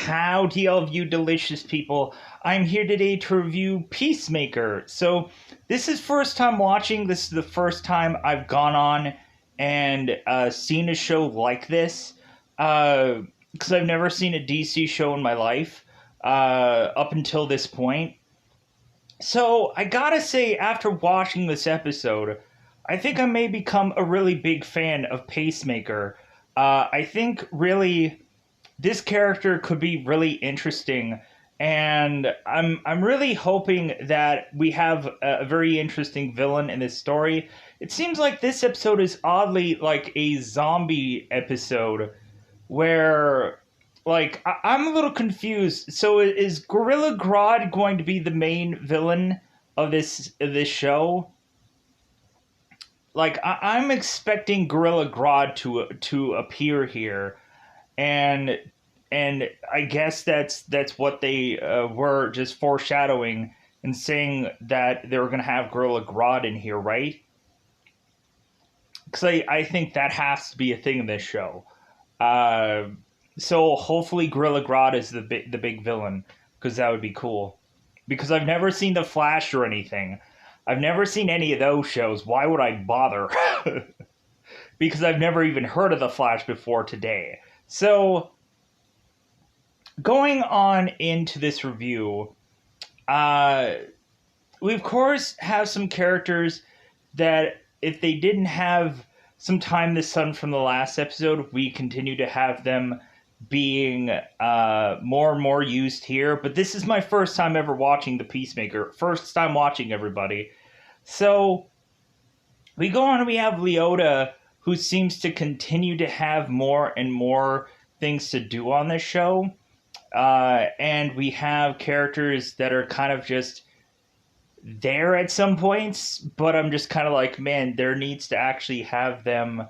Howdy, all of you delicious people. I'm here today to review Peacemaker. So, this is first time watching. This is the first time I've gone on and seen a show like this. Because I've never seen a DC show in my life up until this point. So, I gotta say, after watching this episode, I think I may become a really big fan of Pacemaker. I think really this character could be really interesting, and I'm really hoping that we have a very interesting villain in this story. It seems like this episode is oddly like a zombie episode where I'm a little confused. So is Gorilla Grodd going to be the main villain of this show? I'm expecting Gorilla Grodd to appear here, and I guess that's what they were just foreshadowing and saying that they were going to have Gorilla Grodd in here, right? Because I think that has to be a thing in this show. So hopefully Gorilla Grodd is the big villain, because that would be cool. Because I've never seen The Flash or anything. I've never seen any of those shows. Why would I bother? Because I've never even heard of The Flash before today. So, going on into this review, we of course have some characters that if they didn't have some time in the sun from the last episode, we continue to have them being more and more used here. But this is my first time ever watching The Peacemaker. First time watching, everybody. So, we go on and we have Leota, who seems to continue to have more and more things to do on this show. And we have characters that are kind of just there at some points, but I'm just kind of like, man, there needs to actually have them.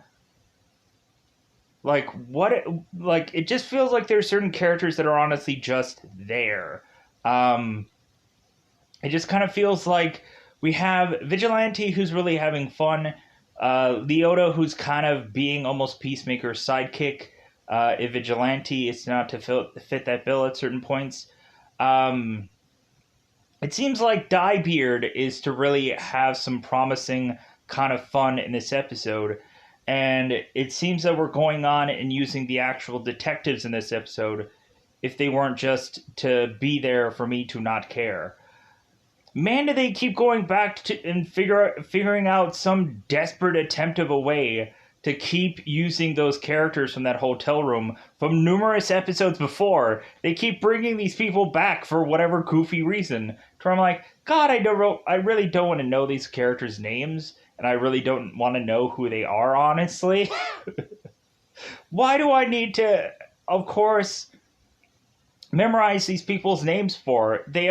It just feels like there's certain characters that are honestly just there. It just kind of feels like we have Vigilante, who's really having fun. Leota, who's kind of being almost Peacemaker's sidekick. If Vigilante is not to fit that bill at certain points. It seems like Diebeard is to really have some promising kind of fun in this episode. And it seems that we're going on and using the actual detectives in this episode if they weren't just to be there for me to not care. Man, do they keep going back to and figuring out some desperate attempt of a way to keep using those characters from that hotel room from numerous episodes before. They keep bringing these people back for whatever goofy reason. To where I'm like, God, I really don't want to know these characters' names, and I really don't want to know who they are, honestly. Why do I need to, of course, memorize these people's names for? They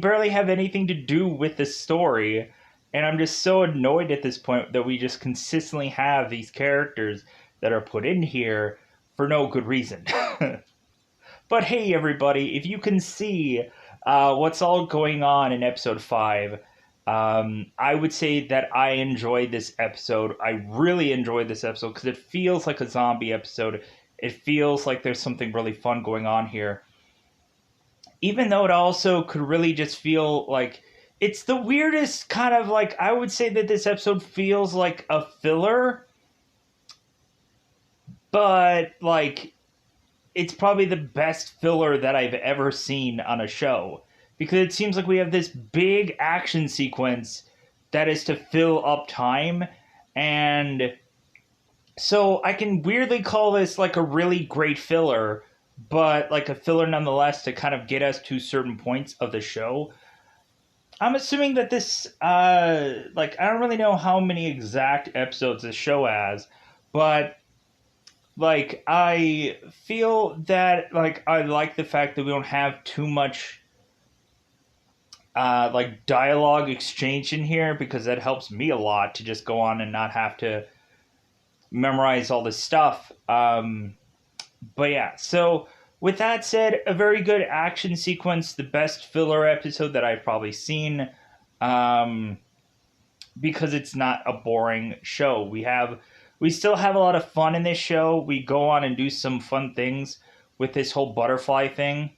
barely have anything to do with the story. And I'm just so annoyed at this point that we just consistently have these characters that are put in here for no good reason. But hey, everybody, if you can see what's all going on in episode 5, I would say that I enjoyed this episode. I really enjoyed this episode because it feels like a zombie episode. It feels like there's something really fun going on here. Even though it also could really just feel like it's the weirdest kind of I would say that this episode feels like a filler, but it's probably the best filler that I've ever seen on a show, because it seems like we have this big action sequence that is to fill up time, and so I can weirdly call this a really great filler, but a filler nonetheless to kind of get us to certain points of the show. I'm assuming that this, I don't really know how many exact episodes this show has, but, I feel that, I like the fact that we don't have too much, dialogue exchange in here, because that helps me a lot to just go on and not have to memorize all this stuff. But yeah, so with that said, a very good action sequence, the best filler episode that I've probably seen, because it's not a boring show. We still have a lot of fun in this show. We go on and do some fun things. with this whole butterfly thing.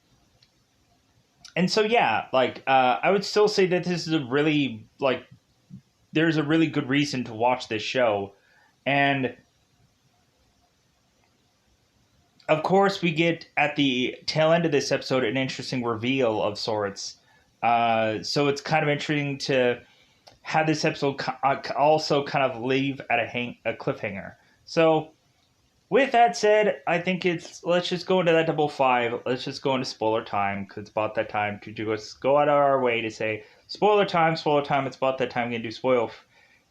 And so, yeah, like, I would still say that this is a really, like, there's a really good reason to watch this show. And, of course, we get, at the tail end of this episode, an interesting reveal of sorts. So it's kind of interesting to have this episode also kind of leave at a cliffhanger. So, with that said, I think let's just go into that double five. Let's just go into spoiler time, because it's about that time to go out of our way to say, spoiler time, it's about that time we're going to do spoil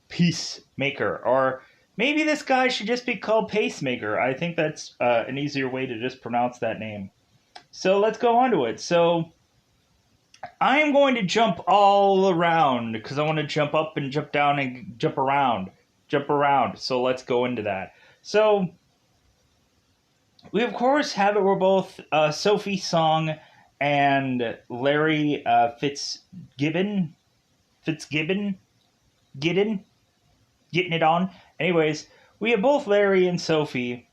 Peacemaker. Or maybe this guy should just be called Pacemaker. I think that's an easier way to just pronounce that name. So let's go on to it. So I am going to jump all around, because I want to jump up and jump down and jump around. So let's go into that. So we, of course, have it where both Sophie Song and Larry Fitzgibbon, getting it on. Anyways, we have both Larry and Sophie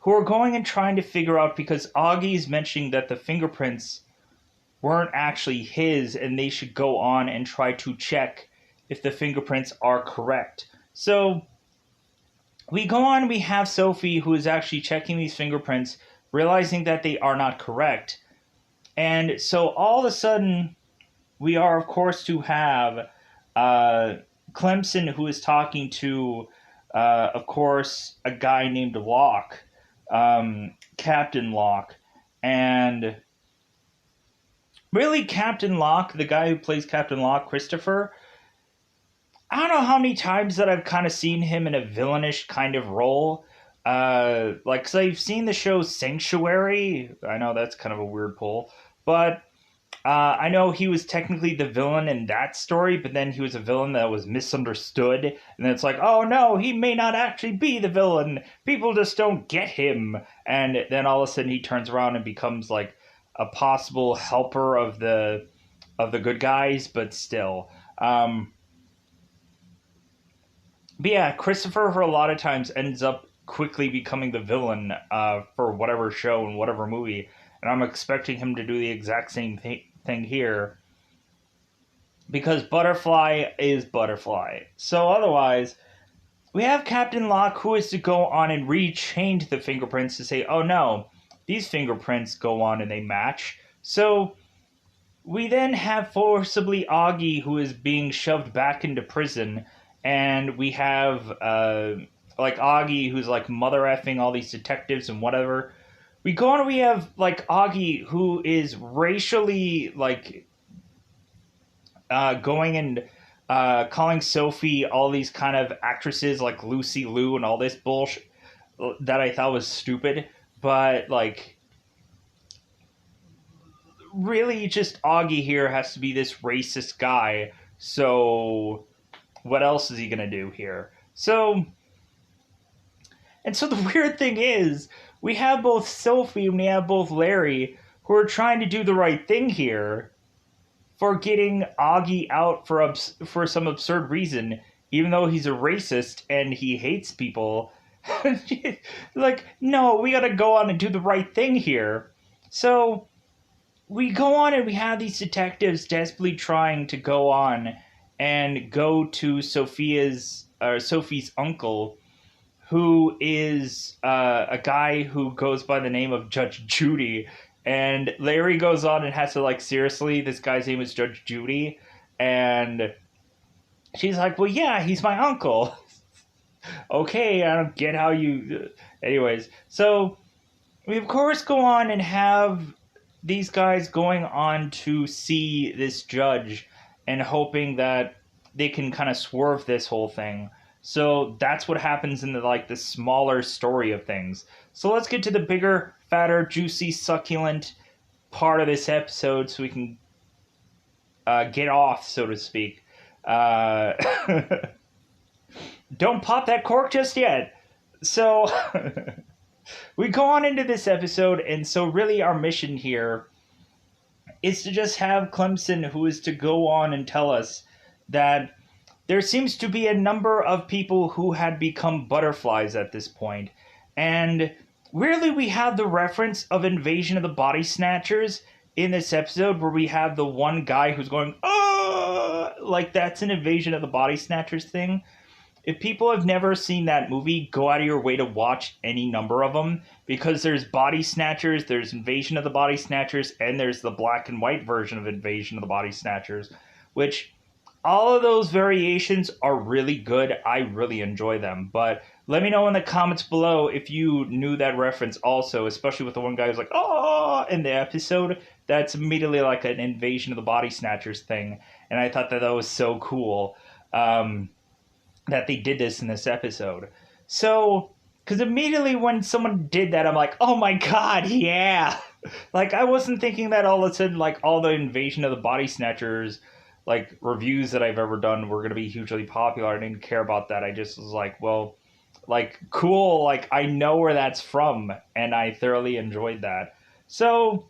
who are going and trying to figure out, because Augie's mentioning that the fingerprints weren't actually his and they should go on and try to check if the fingerprints are correct. So we go on, we have Sophie, who is actually checking these fingerprints, realizing that they are not correct. And so all of a sudden, we are, of course, to have Clemson, who is talking to, of course, a guy named Locke, Captain Locke. And really, Captain Locke, the guy who plays Captain Locke, Christopher, I don't know how many times that I've kind of seen him in a villainish kind of role. Cause I've seen the show Sanctuary. I know that's kind of a weird pull, but I know he was technically the villain in that story, but then he was a villain that was misunderstood, and then it's like, oh no, he may not actually be the villain. People just don't get him, and then all of a sudden he turns around and becomes like a possible helper of the good guys, but still. But yeah, Christopher for a lot of times ends up quickly becoming the villain for whatever show and whatever movie. And I'm expecting him to do the exact same thing here. Because Butterfly is Butterfly. So otherwise, we have Captain Locke, who is to go on and rechange the fingerprints to say, oh no, these fingerprints go on and they match. So we then have forcibly Augie, who is being shoved back into prison. And we have, Augie, who's, mother effing all these detectives and whatever. We go on and we have, Augie, who is racially, going and calling Sophie all these kind of actresses like Lucy Liu and all this bullshit that I thought was stupid. But, really just Augie here has to be this racist guy. So what else is he going to do here? So the weird thing is, we have both Sophie and we have both Larry who are trying to do the right thing here for getting Augie out for some absurd reason, even though he's a racist and he hates people. No, we got to go on and do the right thing here. So we go on and we have these detectives desperately trying to go on and go to Sophie's uncle, who is a guy who goes by the name of Judge Judy. And Larry goes on and has to, seriously, this guy's name is Judge Judy. And she's like, well, yeah, he's my uncle. Okay, I don't get how you... Anyways, so we, of course, go on and have these guys going on to see this judge and hoping that they can kind of swerve this whole thing. So that's what happens in the smaller story of things. So let's get to the bigger, fatter, juicy, succulent part of this episode so we can get off, so to speak. Don't pop that cork just yet. So we go on into this episode, and so really our mission here is to just have Clemson, who is to go on and tell us that there seems to be a number of people who had become butterflies at this point. And weirdly, we have the reference of Invasion of the Body Snatchers in this episode, where we have the one guy who's going, oh, like that's an Invasion of the Body Snatchers thing. If people have never seen that movie, go out of your way to watch any number of them, because there's Body Snatchers, there's Invasion of the Body Snatchers, and there's the black and white version of Invasion of the Body Snatchers, which all of those variations are really good. I really enjoy them. But let me know in the comments below if you knew that reference also, especially with the one guy who's like, oh, in the episode. That's immediately like an Invasion of the Body Snatchers thing. And I thought that that was so cool. That they did this in this episode. So, because immediately when someone did that, I'm like, oh my god, yeah! Like, I wasn't thinking that all of a sudden, like, all the Invasion of the Body Snatchers, like, reviews that I've ever done were going to be hugely popular. I didn't care about that. I just was like, well, like, cool, like, I know where that's from, and I thoroughly enjoyed that. So,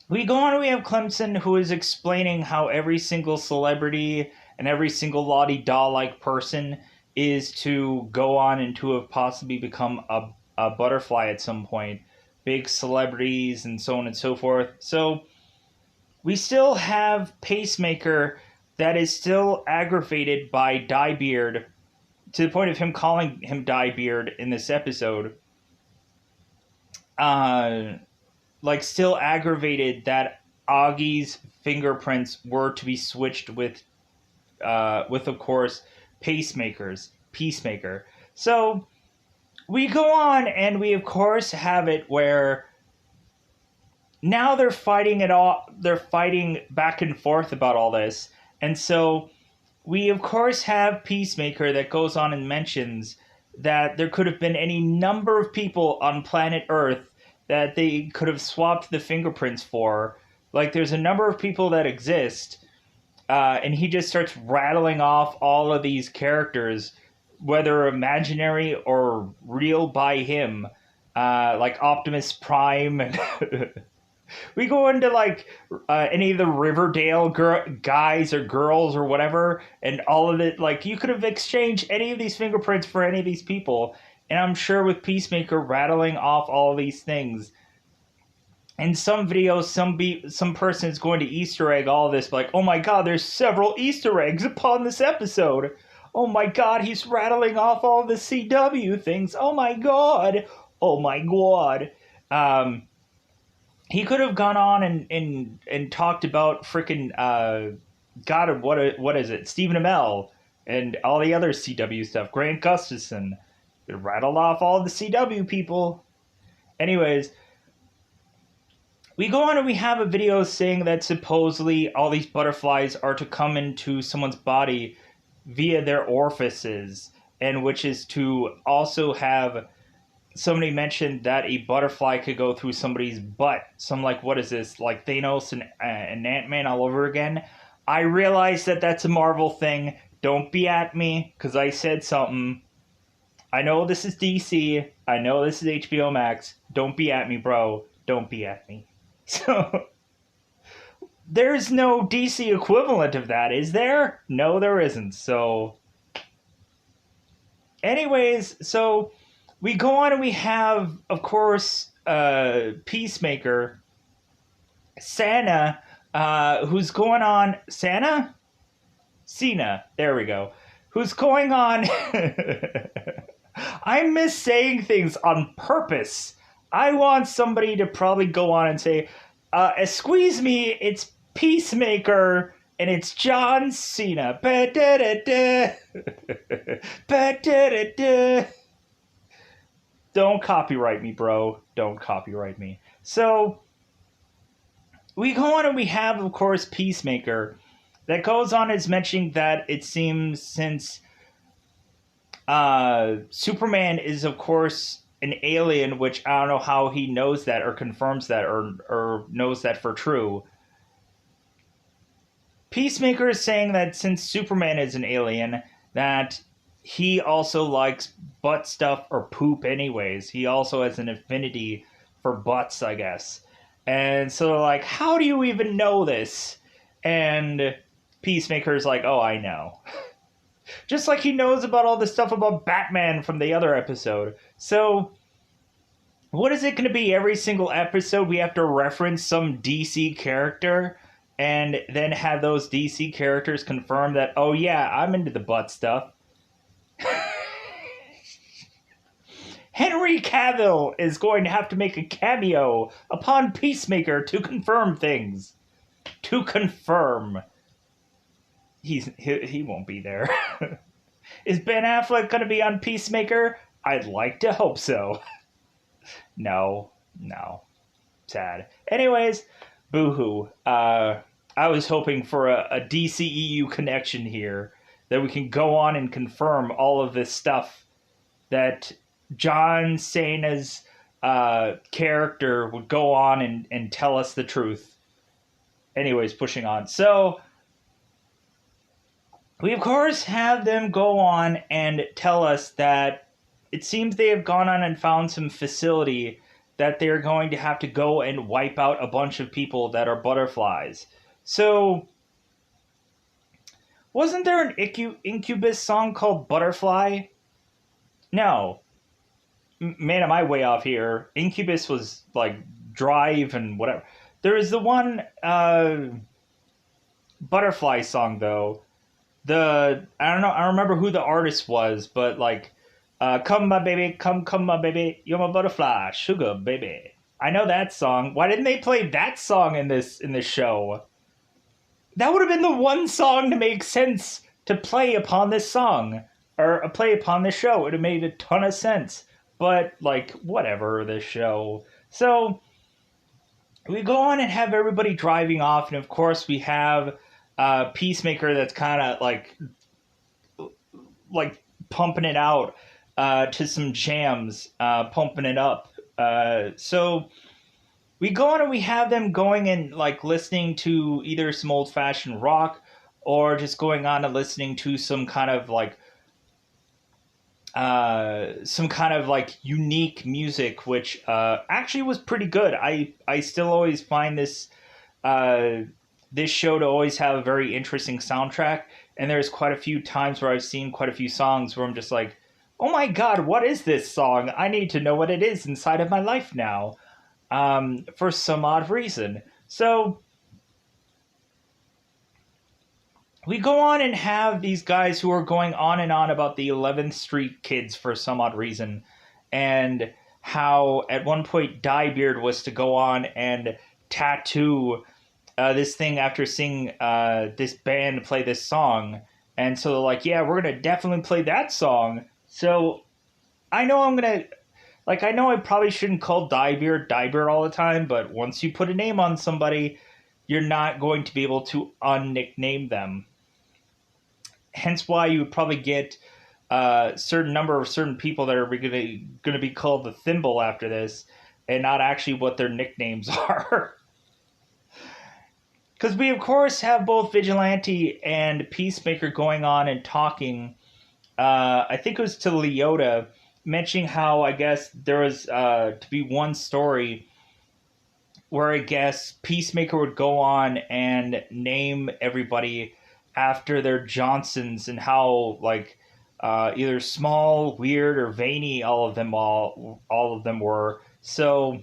we go on and we have Clemson, who is explaining how every single celebrity and every single Lottie Daw-like person is to go on and to have possibly become a butterfly at some point. Big celebrities and so on and so forth. So we still have Pacemaker that is still aggravated by Diebeard, to the point of him calling him Diebeard in this episode. Like, still aggravated that Augie's fingerprints were to be switched with of course, Peacemaker. So we go on, and we of course have it where now they're fighting it all. They're fighting back and forth about all this, and so we of course have Peacemaker that goes on and mentions that there could have been any number of people on planet Earth that they could have swapped the fingerprints for. Like, there's a number of people that exist. And he just starts rattling off all of these characters, whether imaginary or real by him, like Optimus Prime. We go into, like, any of the Riverdale guys or girls or whatever, and all of it. Like, you could have exchanged any of these fingerprints for any of these people. And I'm sure with Peacemaker rattling off all of these things, in some videos, some person is going to Easter egg all of this, like, oh my god, there's several Easter eggs upon this episode. Oh my god, he's rattling off all the CW things. Oh my god. Oh my god. He could have gone on and talked about freaking God, what is it? Stephen Amell and all the other CW stuff. Grant Gustafson. It rattled off all the CW people. Anyways, we go on and we have a video saying that supposedly all these butterflies are to come into someone's body via their orifices, and which is to also have somebody mentioned that a butterfly could go through somebody's butt. So I'm like, what is this? Like Thanos and Ant-Man all over again? I realize that that's a Marvel thing. Don't be at me, because I said something. I know this is DC. I know this is HBO Max. Don't be at me, bro. Don't be at me. So, there's no DC equivalent of that, is there? No, there isn't. So, anyways, so we go on and we have, of course, Peacemaker, Santa, who's going on... Santa? Cena. There we go. Who's going on... I miss saying things on purpose. I want somebody to probably go on and say, squeeze me, it's Peacemaker, and it's John Cena. Ba-da-da-da. Ba-da-da-da. Don't copyright me, bro. Don't copyright me. So, we go on and we have, of course, Peacemaker. That goes on as mentioning that it seems since Superman is, of course, an alien, which I don't know how he knows that or confirms that or knows that for true. Peacemaker is saying that since Superman is an alien, that he also likes butt stuff or poop anyways. He also has an affinity for butts, I guess. And so, like, how do you even know this? And Peacemaker's like, oh, I know. Just like he knows about all the stuff about Batman from the other episode. So, What is it going to be? Every single episode we have to reference some DC character and then have those DC characters confirm that, oh yeah, I'm into the butt stuff. Henry Cavill is going to have to make a cameo upon Peacemaker to confirm things. To confirm. He won't be there. Is Ben Affleck going to be on Peacemaker? I'd like to hope so. No. Sad. Anyways, boo-hoo. I was hoping for a DCEU connection here, that we can go on and confirm all of this stuff, that John Cena's character would go on and tell us the truth. Anyways, pushing on. So, we of course have them go on and tell us that it seems they have gone on and found some facility that they're going to have to go and wipe out a bunch of people that are butterflies. So, wasn't there an Incubus song called Butterfly? No. Man, am I way off here. Incubus was like Drive and whatever. There is the one Butterfly song though. I don't remember who the artist was, but like, come my baby, come my baby, you're my butterfly, sugar baby. I know that song. Why didn't they play that song in this show? That would have been the one song to make sense to play upon this song, or play upon this show. It would have made a ton of sense. But, like, whatever, this show. So, we go on and have everybody driving off, and of course we have Peacemaker that's kind of, like, pumping it out to some jams, pumping it up. So, we go on and we have them going and, like, listening to either some old-fashioned rock, or just going on and listening to some kind of, like, unique music, which actually was pretty good. I still always find this show to always have a very interesting soundtrack, and there's quite a few times where I've seen quite a few songs where I'm just like, oh my god, what is this song? I need to know what it is inside of my life now, for some odd reason. So we go on and have these guys who are going on and on about the 11th Street kids for some odd reason, and how at one point Diebeard was to go on and tattoo this thing after seeing this band play this song. And so they're like, yeah, we're going to definitely play that song. So I know I know I probably shouldn't call Diebeard all the time, but once you put a name on somebody, you're not going to be able to unnickname them. Hence why you would probably get a certain number of certain people that are going to be called the Thimble after this, and not actually what their nicknames are. Because we, of course, have both Vigilante and Peacemaker going on and talking. I think it was to Leota, mentioning how, I guess, there was to be one story where I guess Peacemaker would go on and name everybody after their Johnsons, and how, like, either small, weird, or veiny all of them were. So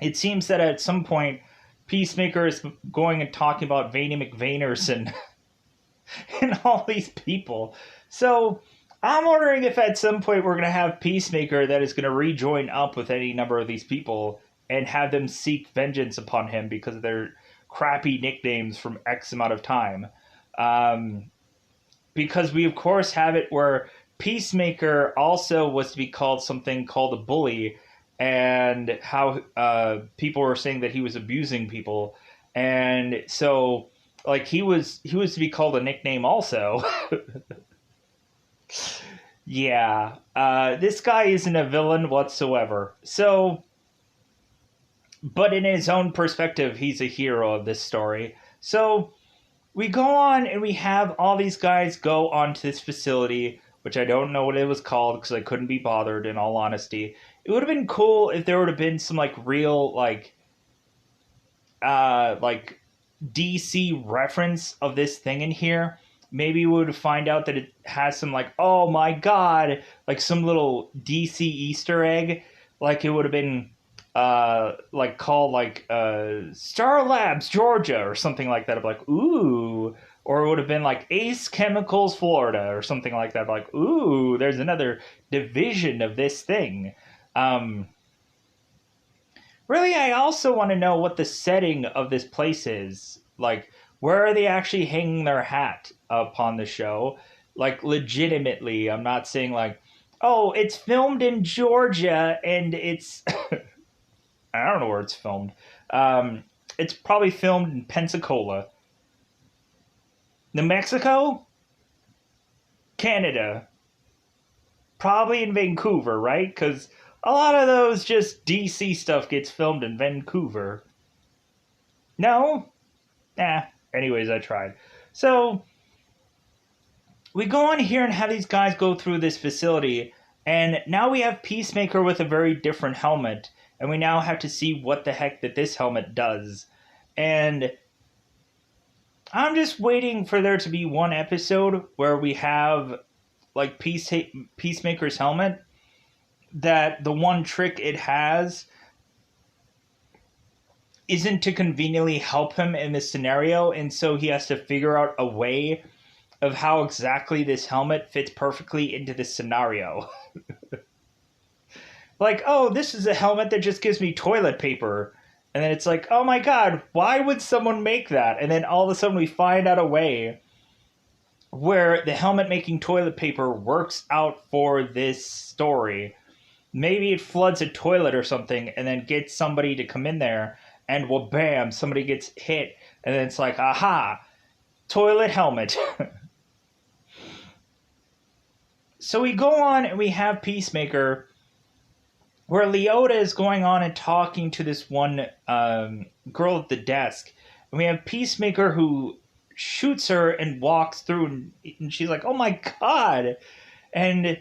it seems that at some point Peacemaker is going and talking about Veiny McVeiners and all these people. So I'm wondering if at some point we're going to have Peacemaker that is going to rejoin up with any number of these people and have them seek vengeance upon him because of their crappy nicknames from X amount of time. Because we, of course, have it where Peacemaker also was to be called something called a bully, and how people were saying that he was abusing people. And so, like, he was to be called a nickname also. Yeah. This guy isn't a villain whatsoever. So, but in his own perspective, he's a hero of this story. So we go on and we have all these guys go onto this facility, which I don't know what it was called because I couldn't be bothered, in all honesty. It would have been cool if there would have been some, like, real, like DC reference of this thing in here. Maybe we would find out that it has some, like, oh my god, like some little DC Easter egg. like it would have been like called like Star Labs Georgia or something like that. I'd be like, ooh. Or it would have been like Ace Chemicals Florida or something like that. I'd be like, ooh, there's another division of this thing. Um, Really, I also want to know what the setting of this place is. Like, where are they actually hanging their hat upon the show? Like, legitimately, I'm not saying like, oh, it's filmed in Georgia and it's I don't know where it's filmed. It's probably filmed in Pensacola, New Mexico, Canada, probably in Vancouver, right? Because a lot of those just DC stuff gets filmed in Vancouver. No, anyways, I tried. So we go on here and have these guys go through this facility, and now we have Peacemaker with a very different helmet, and we now have to see what the heck that this helmet does. And I'm just waiting for there to be one episode where we have like Peacemaker's helmet, that the one trick it has isn't to conveniently help him in this scenario, and so he has to figure out a way of how exactly this helmet fits perfectly into this scenario. Like, oh, this is a helmet that just gives me toilet paper. And then it's like, oh my god, why would someone make that? And then all of a sudden we find out a way where the helmet making toilet paper works out for this story. Maybe it floods a toilet or something and then gets somebody to come in there and well, bam, somebody gets hit. And then it's like, aha, toilet helmet. So we go on and we have Peacemaker, where Leota is going on and talking to this one girl at the desk. And we have Peacemaker who shoots her and walks through, and she's like, oh my god. And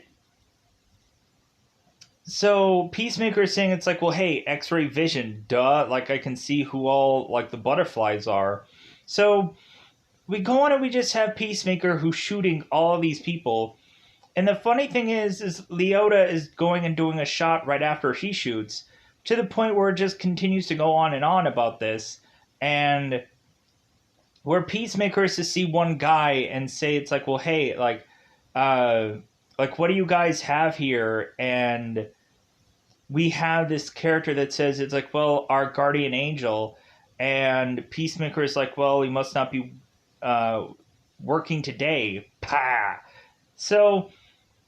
so Peacemaker is saying, it's like, well, hey, X-ray vision, duh. Like, I can see who all, like, the butterflies are. So we go on and we just have Peacemaker who's shooting all of these people. And the funny thing is Leota is going and doing a shot right after she shoots, to the point where it just continues to go on and on about this. And where Peacemaker is to see one guy and say, it's like, well, hey, like, what do you guys have here? And we have this character that says, it's like, well, our guardian angel. And Peacemaker is like, well, he must not be working today. Pah! So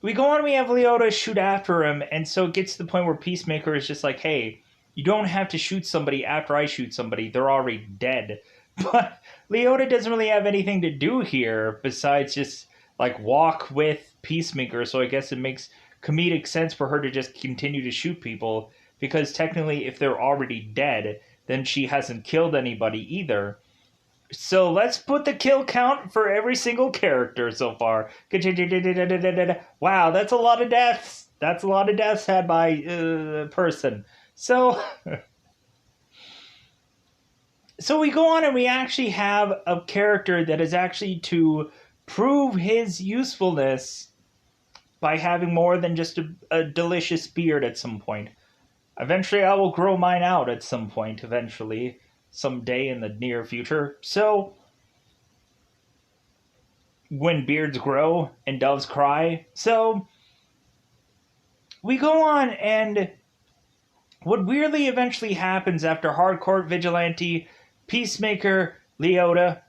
we go on and we have Leota shoot after him, and so it gets to the point where Peacemaker is just like, hey, you don't have to shoot somebody after I shoot somebody. They're already dead. But Leota doesn't really have anything to do here besides just, like, walk with Peacemaker, so I guess it makes comedic sense for her to just continue to shoot people, because technically if they're already dead, then she hasn't killed anybody either. So let's put the kill count for every single character so far. Wow, that's a lot of deaths. That's a lot of deaths had by a person. So, so we go on and we actually have a character that is actually to prove his usefulness by having more than just a delicious beard at some point. Eventually, I will grow mine out at some point, eventually. Someday in the near future. So, when beards grow and doves cry. So, we go on, and what weirdly eventually happens after Hardcore Vigilante, Peacemaker, Leota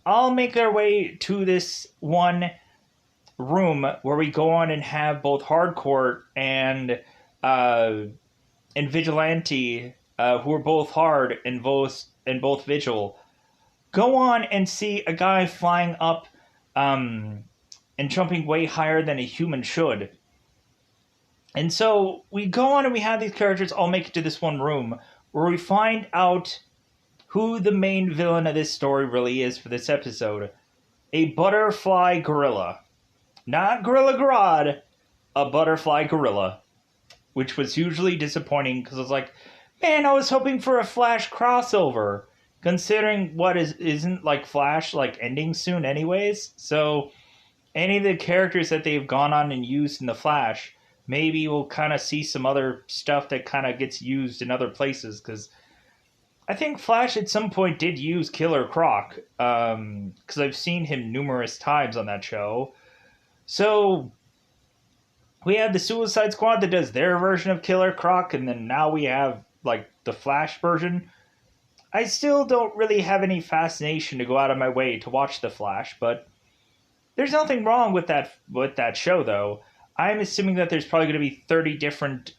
all make their way to this one room where we go on and have both Hardcore and Vigilante, who are both hard and both Vigil, go on and see a guy flying up and jumping way higher than a human should. And so we go on and we have these characters all make it to this one room where we find out who the main villain of this story really is for this episode. A butterfly gorilla. Not Gorilla Grodd, a butterfly gorilla. Which was hugely disappointing because I was like, man, I was hoping for a Flash crossover, considering what isn't like Flash like ending soon anyways. So any of the characters that they've gone on and used in the Flash maybe we'll kind of see some other stuff that kind of gets used in other places, because I think Flash at some point did use Killer Croc, because I've seen him numerous times on that show. So we have the Suicide Squad that does their version of Killer Croc, and then now we have like the Flash version. I still don't really have any fascination to go out of my way to watch the Flash, but there's nothing wrong with that show though. I'm assuming that there's probably going to be 30 different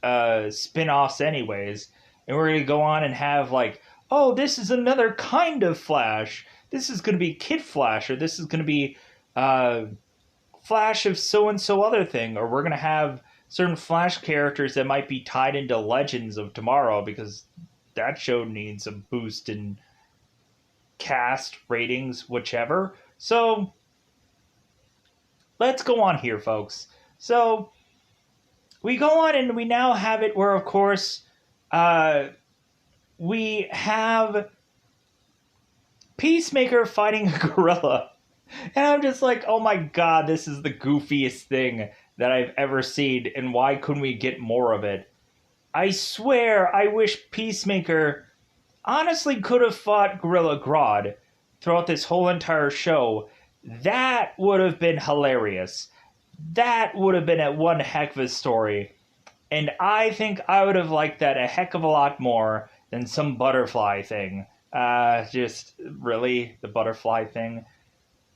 spin-offs anyways, and we're going to go on and have like, oh, this is another kind of Flash. This is going to be Kid Flash, or this is going to be Flash of so-and-so other thing, or we're going to have certain Flash characters that might be tied into Legends of Tomorrow, because that show needs a boost in cast, ratings, whichever. So, let's go on here, folks. So, we go on and we now have it where, of course, we have Peacemaker fighting a gorilla. And I'm just like, oh my god, this is the goofiest thing that I've ever seen, and why couldn't we get more of it? I swear, I wish Peacemaker honestly could have fought Gorilla Grodd throughout this whole entire show. That would have been hilarious. That would have been a one heck of a story. And I think I would have liked that a heck of a lot more than some butterfly thing. Just, really? The butterfly thing?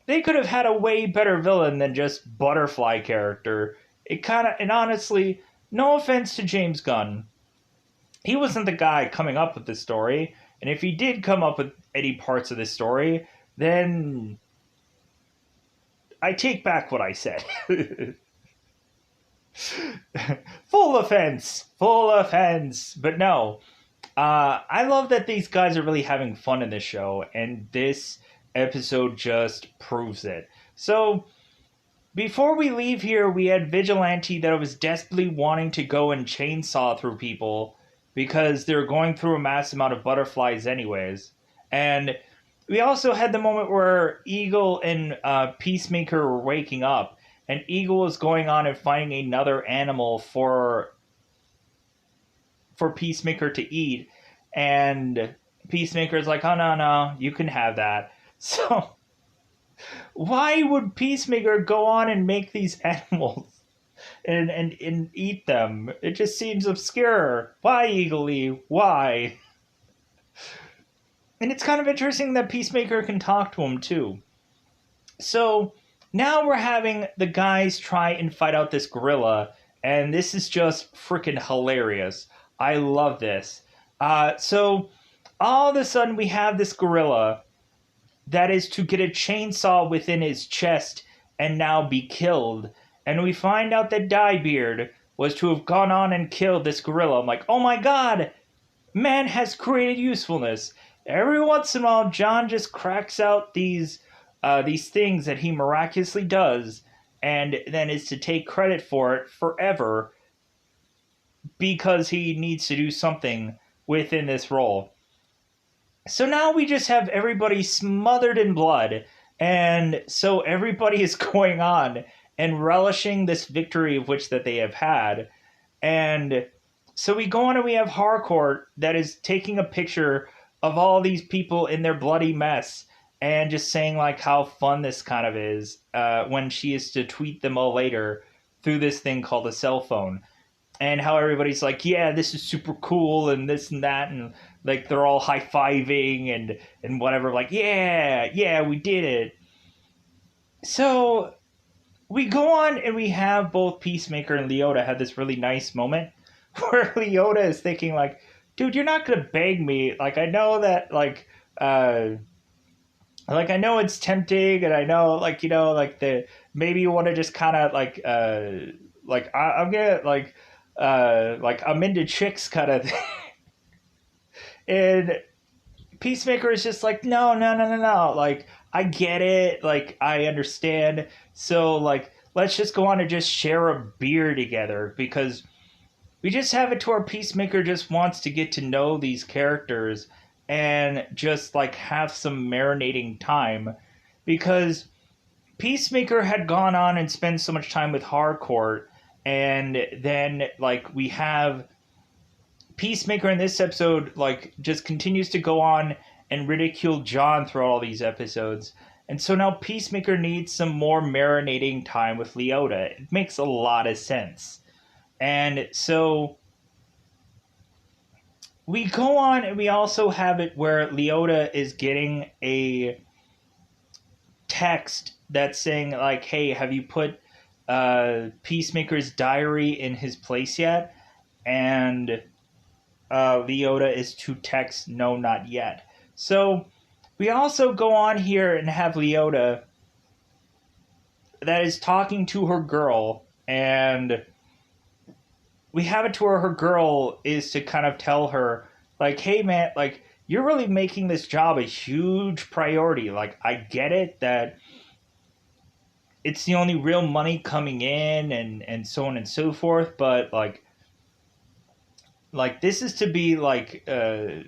They could have had a way better villain than just butterfly character. And honestly, no offense to James Gunn, he wasn't the guy coming up with this story. And if he did come up with any parts of this story, then I take back what I said. Full offense. But no, I love that these guys are really having fun in this show, and this episode just proves it. So, before we leave here, we had Vigilante that was desperately wanting to go and chainsaw through people because they're going through a mass amount of butterflies anyways. And we also had the moment where Eagle and Peacemaker were waking up, and Eagle was going on and finding another animal for Peacemaker to eat, and Peacemaker's like, oh no, you can have that. So, why would Peacemaker go on and make these animals and eat them? It just seems obscure. Why, Eagle-Lee? Why? And it's kind of interesting that Peacemaker can talk to him, too. So, now we're having the guys try and fight out this gorilla, and this is just freaking hilarious. I love this. So, all of a sudden, we have this gorilla that is to get a chainsaw within his chest and now be killed. And we find out that Diebeard was to have gone on and killed this gorilla. I'm like, oh my god! Man has created usefulness. Every once in a while, John just cracks out these things that he miraculously does, and then is to take credit for it forever because he needs to do something within this role. So now we just have everybody smothered in blood, and so everybody is going on and relishing this victory of which that they have had. And so we go on and we have Harcourt that is taking a picture of all these people in their bloody mess and just saying like how fun this kind of is when she is to tweet them all later through this thing called a cell phone. And how everybody's like, yeah, this is super cool and this and that, and like they're all high-fiving and whatever, like, yeah, we did it. So we go on and we have both Peacemaker and Leota have this really nice moment where Leota is thinking like, dude, you're not gonna beg me. Like, I know that I know it's tempting, and I know like, you know, like maybe you want to just kind of I'm gonna like I'm into chicks kind of thing. And Peacemaker is just like, no. Like, I get it. Like, I understand. So, like, let's just go on and just share a beer together, because we just have it to where Peacemaker just wants to get to know these characters and just, like, have some marinating time, because Peacemaker had gone on and spent so much time with Harcourt, And then, like, we have Peacemaker in this episode, like, just continues to go on and ridicule John throughout all these episodes. And so now Peacemaker needs some more marinating time with Leota. It makes a lot of sense. And so we go on, and we also have it where Leota is getting a text that's saying, like, hey, have you put Peacemaker's diary in his place yet? And Leota is to text, no, not yet. So we also go on here and have Leota that is talking to her girl, and we have it to where her girl is to kind of tell her, like, hey, man, like, you're really making this job a huge priority. Like, I get it that it's the only real money coming in and so on and so forth, but, like this is to be, like, a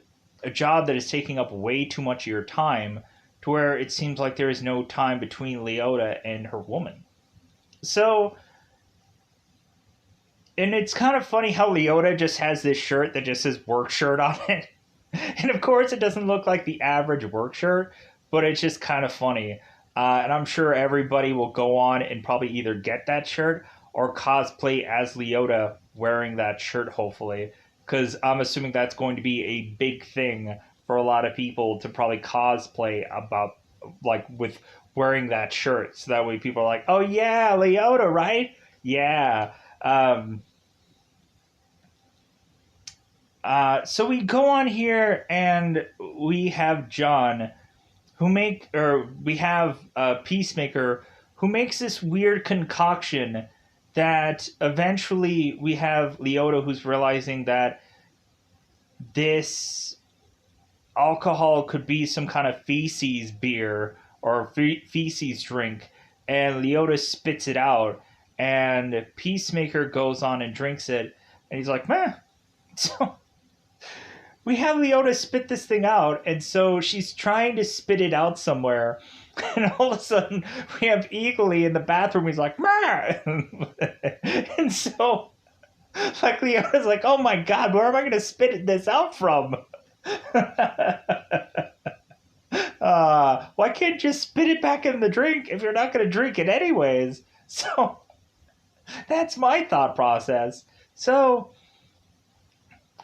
job that is taking up way too much of your time, to where it seems like there is no time between Leota and her woman. So, and it's kind of funny how Leota just has this shirt that just says work shirt on it. And of course, it doesn't look like the average work shirt, but it's just kind of funny. And I'm sure everybody will go on and probably either get that shirt or cosplay as Leota wearing that shirt, hopefully. Because I'm assuming that's going to be a big thing for a lot of people to probably cosplay about, like, with wearing that shirt. So that way people are like, oh yeah, Leota, right? Yeah. So we go on here and we have John, we have Peacemaker, who makes this weird concoction that eventually we have Leota, who's realizing that this alcohol could be some kind of feces beer or feces drink, and Leota spits it out, and Peacemaker goes on and drinks it, and he's like, meh. So we have Leota spit this thing out, and so she's trying to spit it out somewhere, and all of a sudden we have Eagly in the bathroom. He's like, meh. And so, like, Leota's like, oh my god, where am I going to spit this out from? Why can't you just spit it back in the drink if you're not going to drink it anyways? So that's my thought process. So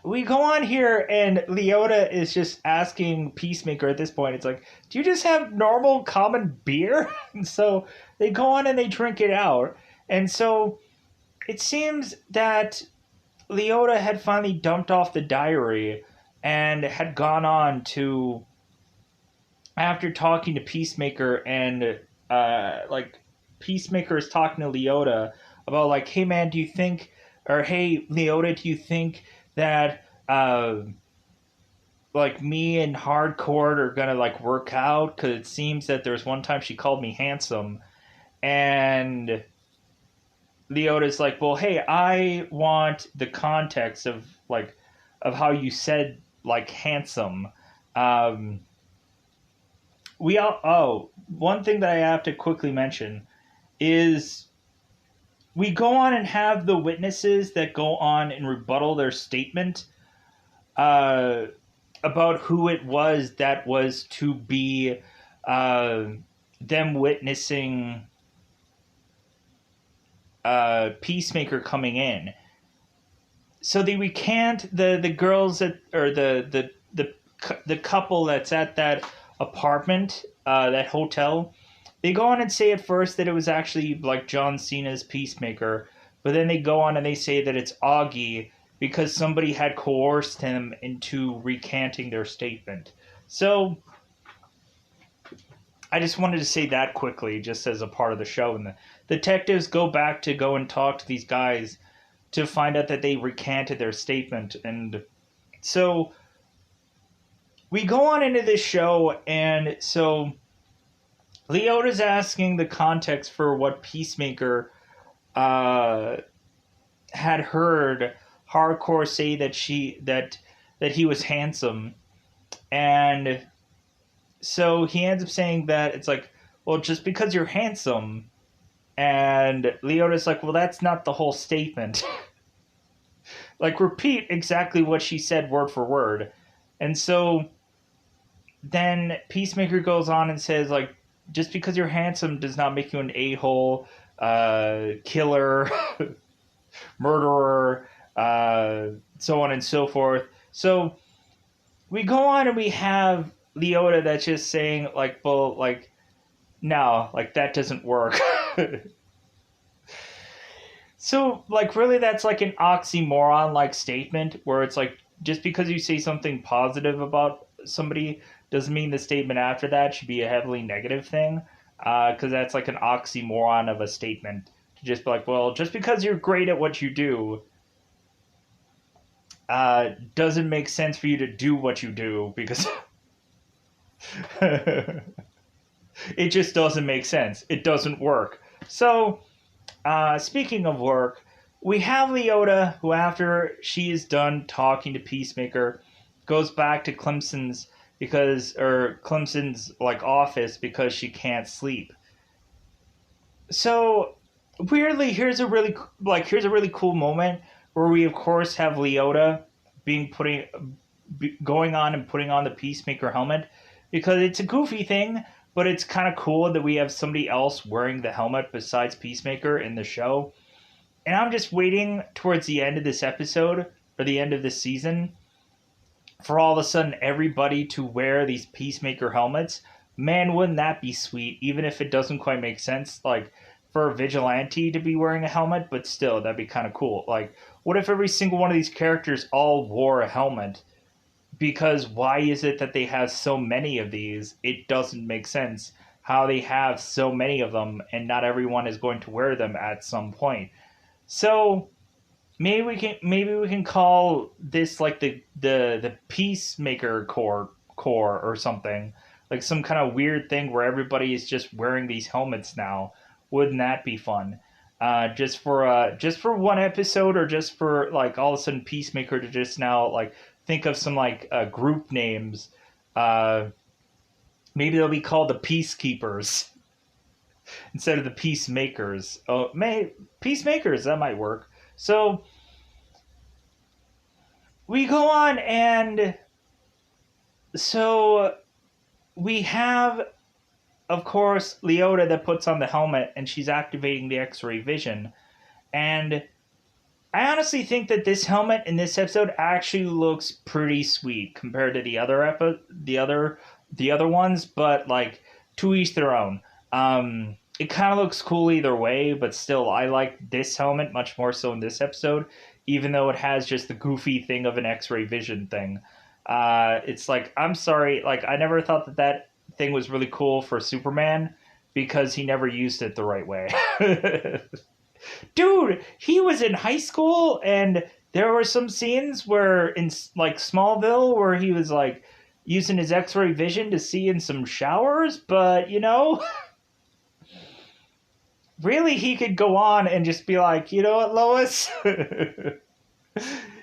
we go on here, and Leota is just asking Peacemaker at this point. It's like, do you just have normal common beer? And so they go on and they drink it out. And so it seems that Leota had finally dumped off the diary and had gone on to, after talking to Peacemaker, and like, Peacemaker is talking to Leota about, like, hey man, do you think, or hey Leota, do you think that like me and Hardcore are gonna, like, work out? Because it seems that there's one time she called me handsome, and Leota's like, well, hey, I want the context of, like, of how you said, like, handsome. One thing that I have to quickly mention is we go on and have the witnesses that go on and rebuttal their statement about who it was that was to be them witnessing Peacemaker coming in. So they recant the girls that, or the couple that's at that apartment, that hotel. They go on and say at first that it was actually, like, John Cena's Peacemaker, but then they go on and they say that it's Augie because somebody had coerced him into recanting their statement. So I just wanted to say that quickly, just as a part of the show. And the detectives go back to go and talk to these guys to find out that they recanted their statement. And so we go on into this show, and so Leota's asking the context for what Peacemaker had heard Hardcore say that he was handsome. And so he ends up saying that it's like, well, just because you're handsome And Leota's like, well, that's not the whole statement. Like, repeat exactly what she said word for word. And so then Peacemaker goes on and says, like, just because you're handsome does not make you an a-hole, killer, murderer, so on and so forth. So we go on and we have Leota that's just saying, like, well, like, no, like, that doesn't work. So, like, really, that's like an oxymoron like statement where it's like, just because you say something positive about somebody doesn't mean the statement after that should be a heavily negative thing. Because that's like an oxymoron of a statement. To just be like, well, just because you're great at what you do doesn't make sense for you to do what you do because it just doesn't make sense. It doesn't work. So, speaking of work, we have Leota, who after she is done talking to Peacemaker, goes back to Clemson's like office because she can't sleep. So weirdly, here's a really cool moment where we of course have Leota going on and putting on the Peacemaker helmet because it's a goofy thing, but it's kind of cool that we have somebody else wearing the helmet besides Peacemaker in the show. And I'm just waiting towards the end of this episode or the end of this season for all of a sudden everybody to wear these Peacemaker helmets. Man, wouldn't that be sweet? Even if it doesn't quite make sense, like for a vigilante to be wearing a helmet, but still, that'd be kind of cool. Like, what if every single one of these characters all wore a helmet? Because why is it that they have so many of these? It doesn't make sense how they have so many of them and not everyone is going to wear them at some point. So maybe we can call this like the Peacemaker core or something, like some kind of weird thing where everybody is just wearing these helmets now. Wouldn't that be fun? Just for one episode, or just for like all of a sudden Peacemaker to just now like think of some like group names. Uh, Maybe they'll be called the Peacekeepers instead of the Peacemakers. Oh, Peacemakers, that might work. So we go on, and so we have, of course, Leota that puts on the helmet and she's activating the X-ray vision. And I honestly think that this helmet in this episode actually looks pretty sweet compared to the other ones, but like to each their own. It kind of looks cool either way, but still, I like this helmet much more so in this episode, even though it has just the goofy thing of an X-ray vision thing. It's like, I'm sorry, like I never thought that thing was really cool for Superman because he never used it the right way. Dude, he was in high school and there were some scenes where in like Smallville where he was like using his X-ray vision to see in some showers, but really he could go on and just be like, you know what, Lois?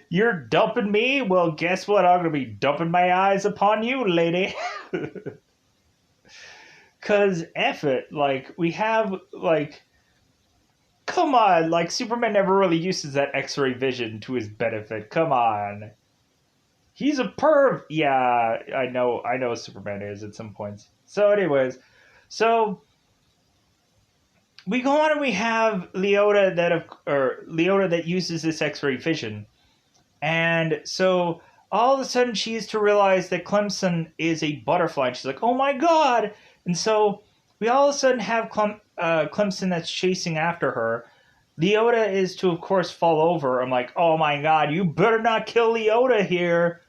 You're dumping me? Well, guess what? I'm going to be dumping my eyes upon you, lady. Cause F it, like we have like, come on, like Superman never really uses that X-ray vision to his benefit. Come on. He's a perv. Yeah, I know Superman is at some points. So anyways, so we go on and we have Leota that uses this X-ray vision. And so all of a sudden she is to realize that Clemson is a butterfly. And she's like, oh my god. And so we all of a sudden have Clemson that's chasing after her. Leota is to, of course, fall over. I'm like, oh my god, you better not kill Leota here.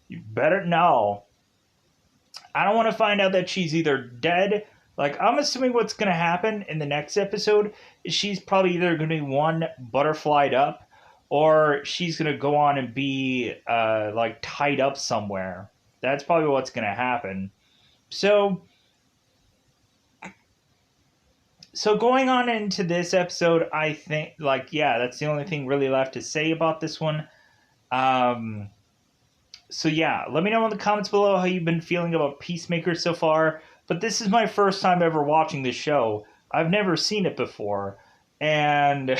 You better no. I don't want to find out that she's either dead. Like, I'm assuming what's going to happen in the next episode is she's probably either going to be one butterflied up, or she's going to go on and be, like, tied up somewhere. That's probably what's going to happen. So going on into this episode, I think, like, yeah, that's the only thing really left to say about this one. So yeah, let me know in the comments below how you've been feeling about Peacemaker so far. But this is my first time ever watching this show. I've never seen it before, and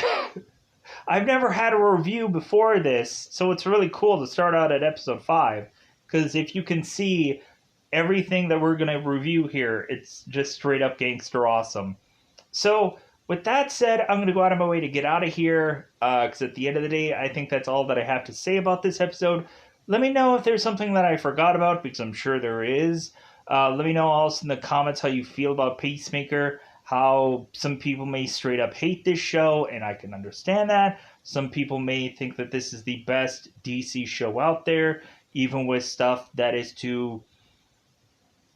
I've never had a review before this, so it's really cool to start out at episode 5. Because if you can see everything that we're going to review here, it's just straight up gangster awesome. So, with that said, I'm going to go out of my way to get out of here, because at the end of the day, I think that's all that I have to say about this episode. Let me know if there's something that I forgot about, because I'm sure there is. Let me know also in the comments how you feel about Peacemaker, how some people may straight up hate this show, and I can understand that. Some people may think that this is the best DC show out there, even with stuff that is to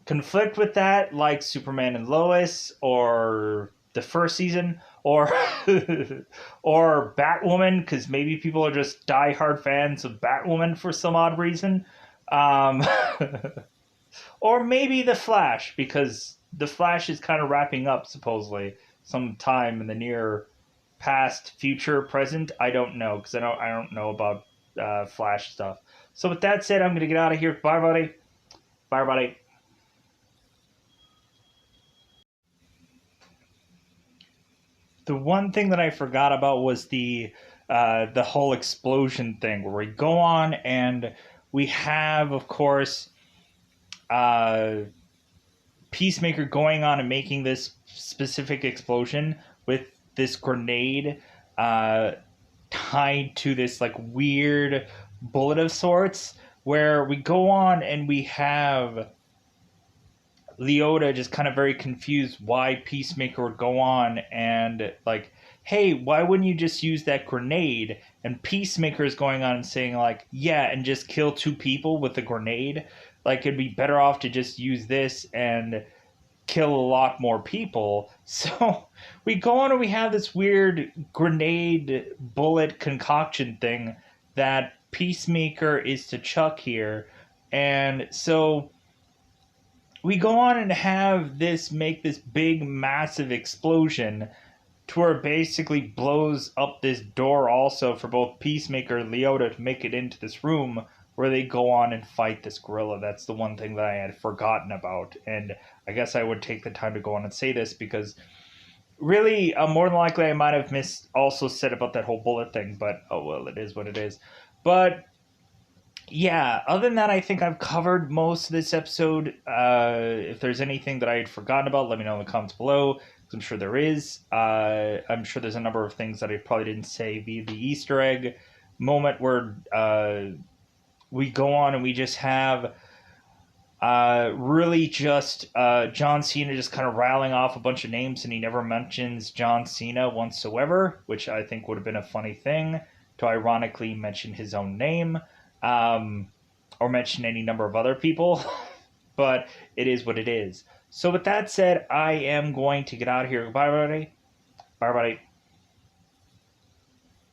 conflict with that, like Superman and Lois, or the first season, or or Batwoman, because maybe people are just diehard fans of Batwoman for some odd reason. Um, or maybe The Flash, because The Flash is kind of wrapping up, supposedly, sometime in the near past, future, present. I don't know, because I don't know about Flash stuff. So with that said, I'm going to get out of here. Bye, buddy. Bye, buddy. The one thing that I forgot about was the whole explosion thing, where we go on and we have, of course, uh, Peacemaker going on and making this specific explosion with this grenade uh, tied to this like weird bullet of sorts, where we go on and we have Leota just kind of very confused why Peacemaker would go on and like, hey, why wouldn't you just use that grenade? And Peacemaker is going on and saying like, yeah, and just kill 2 people with a grenade. Like it'd be better off to just use this and kill a lot more people. So we go on and we have this weird grenade bullet concoction thing that Peacemaker is to chuck here. And so we go on and have this make this big massive explosion to where it basically blows up this door also for both Peacemaker and Leota to make it into this room where they go on and fight this gorilla. That's the one thing that I had forgotten about, and I guess I would take the time to go on and say this because really, more than likely I might have also said about that whole bullet thing, but oh well, it is what it is. But yeah, other than that, I think I've covered most of this episode. If there's anything that I had forgotten about, let me know in the comments below. I'm sure there is. I'm sure there's a number of things that I probably didn't say via the Easter egg moment where we go on and we just have really just John Cena just kind of rattling off a bunch of names, and he never mentions John Cena whatsoever, which I think would have been a funny thing to ironically mention his own name. Or mention any number of other people, but it is what it is. So with that said, I am going to get out of here. Bye, everybody. Bye, everybody.